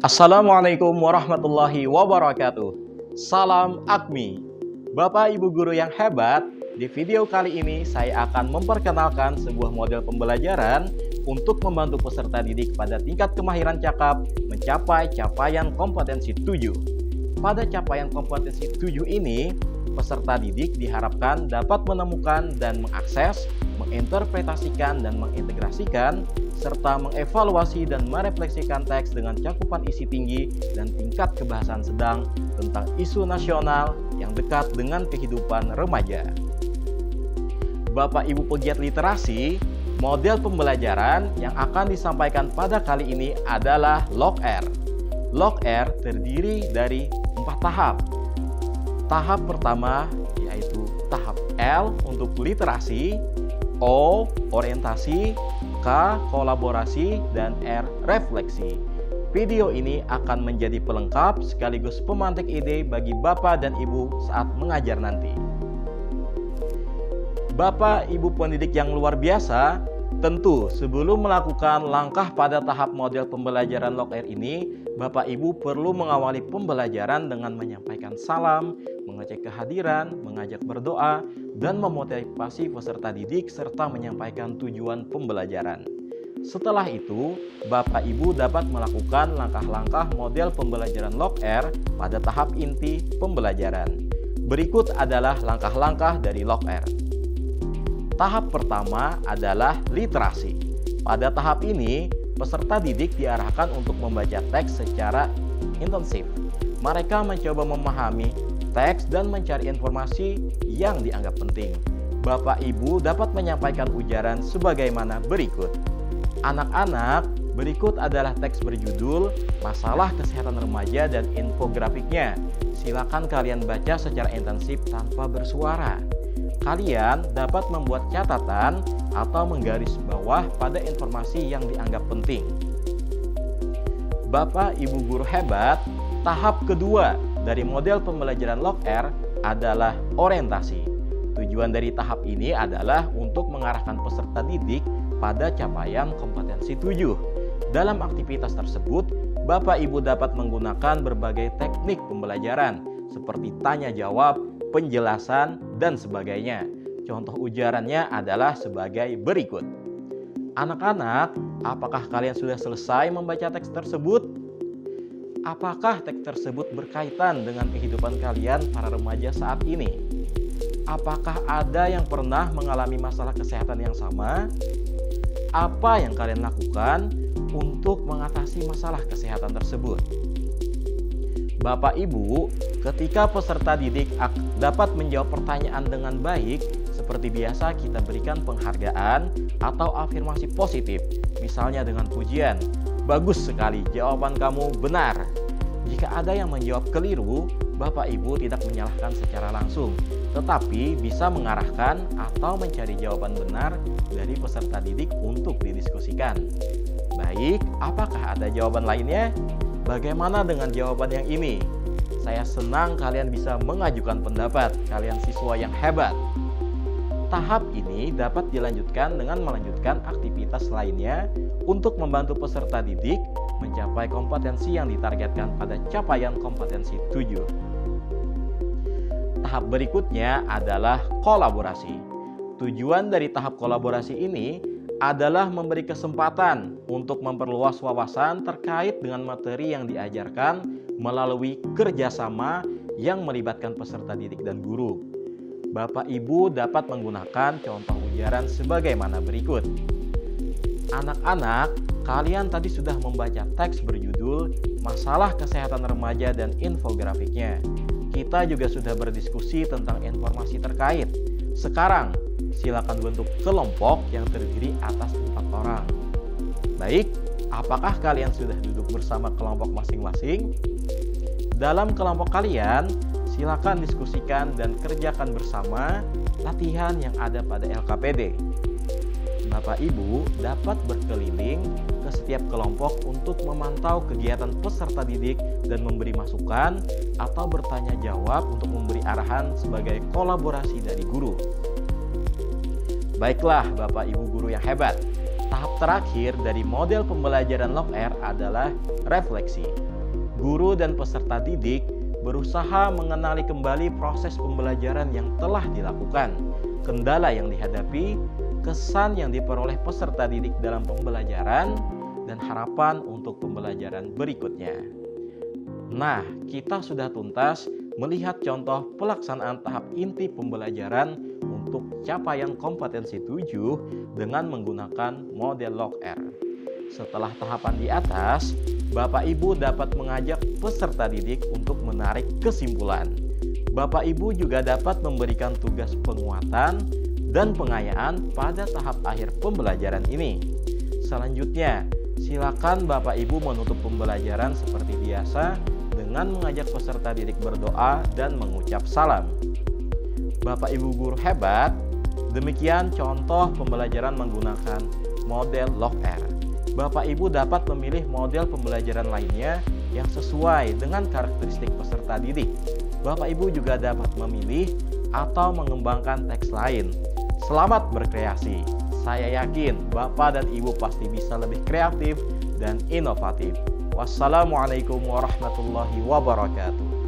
Assalamualaikum warahmatullahi wabarakatuh. Salam Akmi. Bapak Ibu guru yang hebat, di video kali ini saya akan memperkenalkan sebuah model pembelajaran untuk membantu peserta didik pada tingkat kemahiran cakap mencapai capaian kompetensi 7. Pada capaian kompetensi 7 ini, peserta didik diharapkan dapat menemukan dan mengakses, menginterpretasikan dan mengintegrasikan, serta mengevaluasi dan merefleksikan teks dengan cakupan isi tinggi dan tingkat kebahasaan sedang tentang isu nasional yang dekat dengan kehidupan remaja. Bapak Ibu pegiat literasi, model pembelajaran yang akan disampaikan pada kali ini adalah LOG-R. LOG-R terdiri dari 4 tahap. Tahap pertama yaitu tahap L untuk literasi, O orientasi, K kolaborasi, dan R refleksi. Video ini akan menjadi pelengkap sekaligus pemantik ide bagi Bapak dan Ibu saat mengajar nanti. Bapak Ibu pendidik yang luar biasa, tentu sebelum melakukan langkah pada tahap model pembelajaran LOG-R ini, Bapak Ibu perlu mengawali pembelajaran dengan menyampaikan salam, mengecek kehadiran, mengajak berdoa, dan memotivasi peserta didik serta menyampaikan tujuan pembelajaran. Setelah itu, Bapak Ibu dapat melakukan langkah-langkah model pembelajaran LOG-R pada tahap inti pembelajaran. Berikut adalah langkah-langkah dari LOG-R. Tahap pertama adalah literasi. Pada tahap ini, peserta didik diarahkan untuk membaca teks secara intensif. Mereka mencoba memahami teks dan mencari informasi yang dianggap penting. Bapak Ibu dapat menyampaikan ujaran sebagaimana berikut. Anak-anak, berikut adalah teks berjudul Masalah Kesehatan Remaja dan infografiknya. Silakan kalian baca secara intensif tanpa bersuara. Kalian dapat membuat catatan atau menggaris bawah pada informasi yang dianggap penting. Bapak Ibu guru hebat, tahap kedua dari model pembelajaran LOG-R adalah orientasi. Tujuan dari tahap ini adalah untuk mengarahkan peserta didik pada capaian kompetensi 7. Dalam aktivitas tersebut, Bapak Ibu dapat menggunakan berbagai teknik pembelajaran seperti tanya jawab, penjelasan, dan sebagainya. Contoh ujarannya adalah sebagai berikut. Anak-anak, apakah kalian sudah selesai membaca teks tersebut? Apakah teks tersebut berkaitan dengan kehidupan kalian para remaja saat ini? Apakah ada yang pernah mengalami masalah kesehatan yang sama? Apa yang kalian lakukan untuk mengatasi masalah kesehatan tersebut? Bapak Ibu, ketika peserta didik dapat menjawab pertanyaan dengan baik, seperti biasa kita berikan penghargaan atau afirmasi positif, misalnya dengan pujian. Bagus sekali, jawaban kamu benar. Jika ada yang menjawab keliru, Bapak Ibu tidak menyalahkan secara langsung, tetapi bisa mengarahkan atau mencari jawaban benar dari peserta didik untuk didiskusikan. Baik, apakah ada jawaban lainnya? Bagaimana dengan jawaban yang ini? Saya senang kalian bisa mengajukan pendapat, kalian siswa yang hebat. Tahap ini dapat dilanjutkan dengan melanjutkan aktivitas lainnya untuk membantu peserta didik mencapai kompetensi yang ditargetkan pada capaian kompetensi 7. Tahap berikutnya adalah kolaborasi. Tujuan dari tahap kolaborasi ini adalah memberi kesempatan untuk memperluas wawasan terkait dengan materi yang diajarkan melalui kerjasama yang melibatkan peserta didik dan guru. Bapak Ibu dapat menggunakan contoh ujaran sebagaimana berikut. Anak-anak, kalian tadi sudah membaca teks berjudul Masalah Kesehatan Remaja dan infografiknya. Kita juga sudah berdiskusi tentang informasi terkait. Sekarang, silakan bentuk kelompok yang terdiri atas 4 orang. Baik, apakah kalian sudah duduk bersama kelompok masing-masing? Dalam kelompok kalian, silakan diskusikan dan kerjakan bersama latihan yang ada pada LKPD. Bapak Ibu dapat berkeliling ke setiap kelompok untuk memantau kegiatan peserta didik dan memberi masukan atau bertanya jawab untuk memberi arahan sebagai kolaborasi dari guru. Baiklah Bapak Ibu guru yang hebat, tahap terakhir dari model pembelajaran LOG-R adalah refleksi. Guru dan peserta didik berusaha mengenali kembali proses pembelajaran yang telah dilakukan, kendala yang dihadapi, kesan yang diperoleh peserta didik dalam pembelajaran, dan harapan untuk pembelajaran berikutnya. Nah, kita sudah tuntas melihat contoh pelaksanaan tahap inti pembelajaran untuk capaian kompetensi 7 dengan menggunakan model LOG-R. Setelah tahapan di atas, Bapak Ibu dapat mengajak peserta didik untuk menarik kesimpulan. Bapak Ibu juga dapat memberikan tugas penguatan dan pengayaan pada tahap akhir pembelajaran ini. Selanjutnya, silakan Bapak Ibu menutup pembelajaran seperti biasa dengan mengajak peserta didik berdoa dan mengucap salam. Bapak Ibu guru hebat, demikian contoh pembelajaran menggunakan model LOG-R. Bapak Ibu dapat memilih model pembelajaran lainnya yang sesuai dengan karakteristik peserta didik. Bapak Ibu juga dapat memilih atau mengembangkan teks lain. Selamat berkreasi. Saya yakin Bapak dan Ibu pasti bisa lebih kreatif dan inovatif. Wassalamualaikum warahmatullahi wabarakatuh.